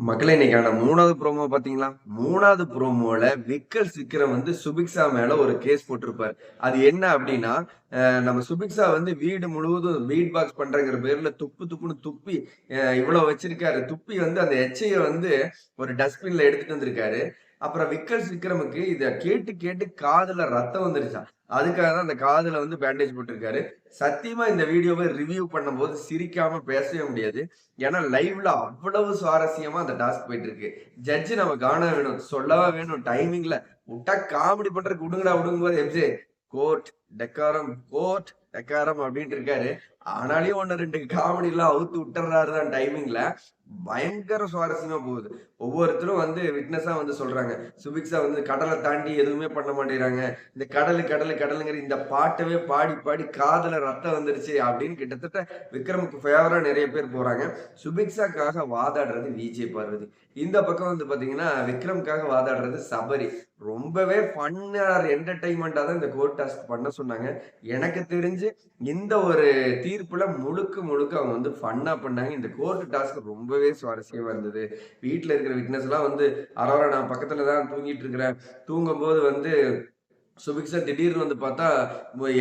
மக்களே இன்னைக்கான 3வது ப்ரோமோ பார்த்தீங்களா? 3வது ப்ரோமோல விக்கல்ஸ் விக்ரம் வந்து சுபிக்ஷா மேல ஒரு கேஸ் போட்டிருப்பாரு. அது என்ன அப்டின்னா, நம்ம சுபிக்ஷா வந்து வீடு முழுவதும் பீட் பாக்ஸ் பண்றேங்கிற பேர்ல துப்பு துப்புன்னு துப்பி இவ்ளோ வச்சிருக்காரு. துப்பி வந்து அந்த எச்சைய வந்து ஒரு டஸ்ட்பின்ல எடுத்துட்டு வந்திருக்காரு. அப்புறம் விக்கல்ஸ் விக்ரமுக்கு இத கேட்டு கேட்டு காதுல ரத்தம் வந்துருச்சாம். அதுக்காக தான் அந்த காதுல வந்து பேண்டேஜ் போட்டிருக்காரு. சத்தியமா இந்த வீடியோவ ரிவ்யூ பண்ணும்போது சிரிக்காம பேசவே முடியாது. ஏன்னா லைவ்ல அவ்வளவு சுவாரஸ்யமா அந்த டாஸ்க் போயிட்டு இருக்கு. ஜட்ஜ் நம்ம காண வேணும், சொல்லவா வேணும் டைமிங்ல விட்டா காமெடி பண்றதுக்கு விடுங்கடா விடுங்கும்போது எஃப்ஜே கோர்ட் டெக்காரம் கோர்ட் டெக்காரம் அப்படின்ட்டு இருக்காரு. ஆனாலும் 1, 2 காமெடி எல்லாம் அவுத்து விட்டுறாரு தான் டைமிங்ல. பயங்கர சுவாரஸ்யமா போகுது. ஒவ்வொருத்தரும் வந்து விட்னஸா வந்து சொல்றாங்க. சுபிக்ஷா வந்து கடல தாண்டி எதுவுமே பண்ண மாட்டேங்கிறாங்க. இந்த கடலு, கடலு, கடலுங்கிற இந்த பாட்டவே பாடி, பாடி காதுல ரத்தம் வந்துருச்சு அப்படின்னு கிட்டத்தட்ட விக்ரமுக்கு ஃபேவரா நெறைய பேர் போறாங்க. சுபிக்ஷாக்காக வாதாடுறது விஜய் பார்வதி. இந்த பக்கம் வந்து பார்த்தீங்கன்னா, விக்ரம்க்காக வாதாடுறது சபரி. ரொம்பவே ஃபன் ஆர் என்டர்டெயின்மென்ட்டா தான் இந்த கோர்ட் டாஸ்க் பண்ண சொன்னாங்க. எனக்கு தெரிஞ்சு இந்த ஒரு தீர்ப்புல முழுக்க, முழுக்க அவங்க வந்து ஃபன்னா பண்ணாங்க. இந்த கோர்ட் டாஸ்க் ரொம்பவே சுவாரஸ்யமா இருந்தது. வீட்ல இருக்கிற விட்னஸ்லாம் வந்து, "அரோரா நான் பக்கத்துல தான் தூங்கிட்டு இருக்கிறேன். தூங்கும்போது வந்து சுபிக்ஷா திடீர்னு வந்து பார்த்தா,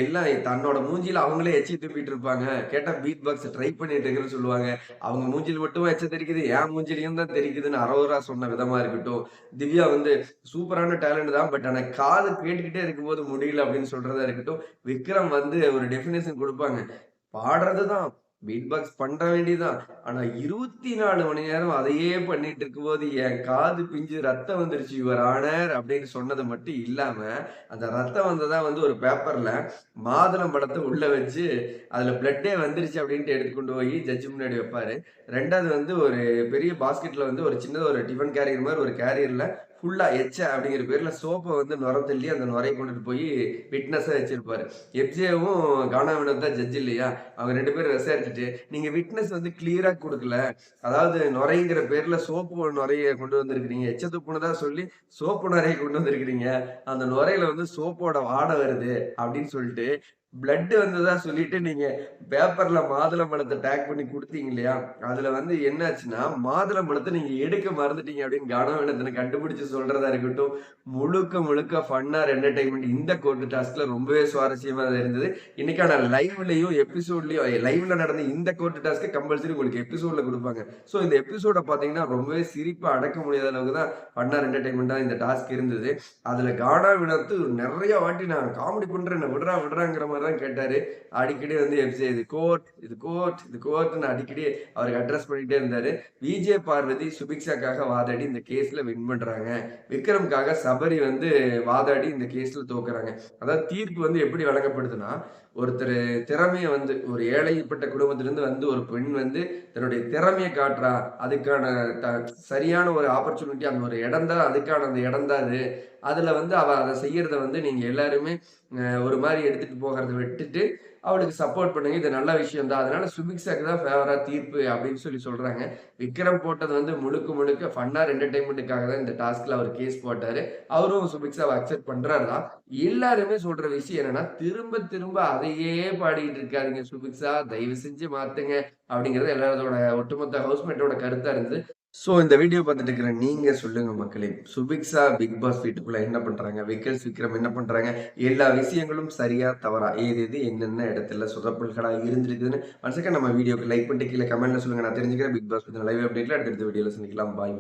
எல்லாம் தன்னோட மூஞ்சில அவங்களே எச்சி துப்பிட்டு இருப்பாங்க. கேட்டா பீட் பாக்ஸ் ட்ரை பண்ணிட்டு இருக்கேன்னு சொல்லுவாங்க. அவங்க மூஞ்சில மட்டும் எச்ச தெறிக்குது, என் மூஞ்சிலயும் தான் தெறிக்குதுன்னு அரோரா சொன்ன விதமா இருக்கட்டும். திவ்யா வந்து சூப்பரான டேலண்ட் தான். பட் ஆனா காது கேட்டுக்கிட்டே இருக்கும்போது முடியல அப்படின்னு சொல்றதா இருக்கட்டும். விக்ரம் வந்து ஒரு டெஃபினிஷன் குடுப்பாங்க. பாடுறது தான். பீட் பாக்ஸ் பண்ற வேண்டியதுதான். ஆனா 24 மணி நேரம் அதையே பண்ணிட்டு இருக்கும்போது, என் காது பிஞ்சு ரத்தம் வந்துருச்சு யுவர் ஆனர் அப்படின்னு சொன்னது மட்டும் இல்லாம, அந்த ரத்தம் வந்ததா வந்து ஒரு பேப்பர்ல மாதுளம் பழத்த உள்ள வச்சு, அதுல பிளட்டே வந்துருச்சு அப்படின்ட்டு எடுத்து கொண்டு போய் ஜட்ஜ் முன்னாடி வைப்பாரு. 2வது வந்து ஒரு பெரிய பாஸ்கெட்ல வந்து ஒரு சின்னதா ஒரு டிஃபன் கேரியர் மாரி ஒரு கேரியர்ல ஃபுல்லா அப்படிங்கிற பேர்ல சோப்ப வந்து நுர தள்ளி அந்த நுரைய கொண்டுட்டு போய் விட்னஸா வச்சிருப்பாரு. எஃப்ஜேவும் கானா வினோத் தான் ஜட்ஜ் இல்லையா? அவங்க 2 பேரும் விசாரிச்சுட்டு, நீங்க விட்னஸ் வந்து கிளியரா குடுக்கல. அதாவது நுரைங்கிற பேர்ல சோப்பு நுரைய கொண்டு வந்திருக்கிறீங்க. எச்ச துப்புனதா சொல்லி சோப்பு நுரைய கொண்டு வந்திருக்கிறீங்க. அந்த நுரையில வந்து சோப்போட வாடை வருது அப்படின்னு சொல்லிட்டு, பிளட் வந்ததா சொல்லிட்டு நீங்க பேப்பர்ல மாதுளம்பழத்த டேக் பண்ணி குடுத்தீங்க இல்லையா? அதுல வந்து என்னாச்சுன்னா, மாதுளம்பழத்த நீங்க எடுக்க மறந்துட்டீங்க அப்படின்னு கனவெனத்தன கண்டுபிடிச்சு சொல்றதா இருக்கட்டும். முழுக்க முழுக்க ஃபன் ஆர் என்டர்டெயின்மென்ட் இந்த கோர்ட் டாஸ்க்ல ரொம்பவே சுவாரஸ்யமா இருந்தது. இன்னைக்கான லைவ்லயும், எபிசோட்லயும் லைவ்ல நடந்த இந்த கோர்ட் டாஸ்க்க கம்பல்சரி உங்களுக்கு எபிசோட்ல குடுப்பாங்க. ஸோ இந்த எபிசோட பார்த்தீங்கன்னா, ரொம்பவே சிரிப்பா அடக்க முடியாத அளவுக்கு தான் ஃபன் ஆர் என்டர்டெயின்மென்ட்டா இந்த டாஸ்க் இருந்தது. அதுல கானா வினோத் நெறைய வாட்டி நான் காமெடி பண்றேன் என்ன விட்றா விட்றாங்கிற மாரி தான் கேட்டாரு. அடிக்கடி வந்து எஃப்ஜே இது கோர்ட், இது கோர்ட், இது கோர்ட்ன்னு அடிக்கடி அவருக்கு அட்ரஸ் பண்ணிட்டே இருந்தாரு. விஜே பார்வதி சுபிக்ஷாக்காக வாதாடி இந்த கேஸ்ல வின் பண்றாங்க. விக்ரம்காக சபரி வந்து வாதாடி இந்த கேஸ்ல தோக்குறாங்க. அதாவது தீர்ப்பு வந்து எப்படி வழங்கப்படுதுன்னா, ஒருத்தரு திறமைய வந்து ஒரு ஏழைப்பட்ட குடும்பத்திலிருந்து வந்து ஒரு பெண் வந்து தன்னுடைய திறமைய காட்டுறா. அதுக்கான த சரியான ஒரு ஆப்பர்ச்சுனிட்டி அந்த ஒரு இடம் தான் அதுக்கான அந்த இடம் தான் அது. அதுல வந்து அவ அத செய்யறத வந்து நீங்க எல்லாருமே ஒரு மாரி எடுத்துட்டு போகறத விட்டுட்டு, அவளுக்கு சப்போர்ட் பண்ணுங்க. இது நல்ல விஷயம் தான். அதனால சுபிக்ஷாக்கு தான் ஃபேவரா தீர்ப்பு அப்படின்னு சொல்லி சொல்றாங்க. விக்ரம் போட்டது வந்து முழுக்க முழுக்க ஃபன் ஆர் என்டர்டெயின்மென்ட்க்காக தான் இந்த டாஸ்க்ல அவர் கேஸ் போட்டாரு. அவரும் சுபிக்ஷாவ அக்செப்ட் பண்றாரு தான். எல்லாருமே சொல்ற விஷயம் என்னன்னா, திரும்ப திரும்ப அதையே பாடிட்டு இருக்காதீங்க சுபிக்ஷா. தயவு செஞ்சு மாத்துங்க. அப்படிங்கிறது எல்லாரோட ஒட்டுமொத்த ஹவுஸ்மேட்டோட கருத்தா இருந்தது. ஸோ இந்த வீடியோ பார்த்துட்டு இருக்கிற நீங்க சொல்லுங்க மக்களே. சுபிக்ஷா பிக் பாஸ் வீட்டுக்குள்ள என்ன பண்றாங்க? விக்கல்ஸ் விக்ரம் என்ன பண்றாங்க? எல்லா விஷயங்களும் சரியா? தவறா? ஏது எது என்னென்ன இடத்துல சொதப்பல்களா இருந்திருக்குதுன்னு ஒன்ஸ் அகைன் நம்ம வீடியோக்கு லைக் பண்ணிட்டு கீழ கமெண்ட்ல சொல்லுங்க. நான் தெரிஞ்சுக்கிறேன். பிக் பாஸ் பத்தின லைவ் அப்டேட்ல அடுத்தடுத்த வீடியோல சந்திக்கலாம். பாய்.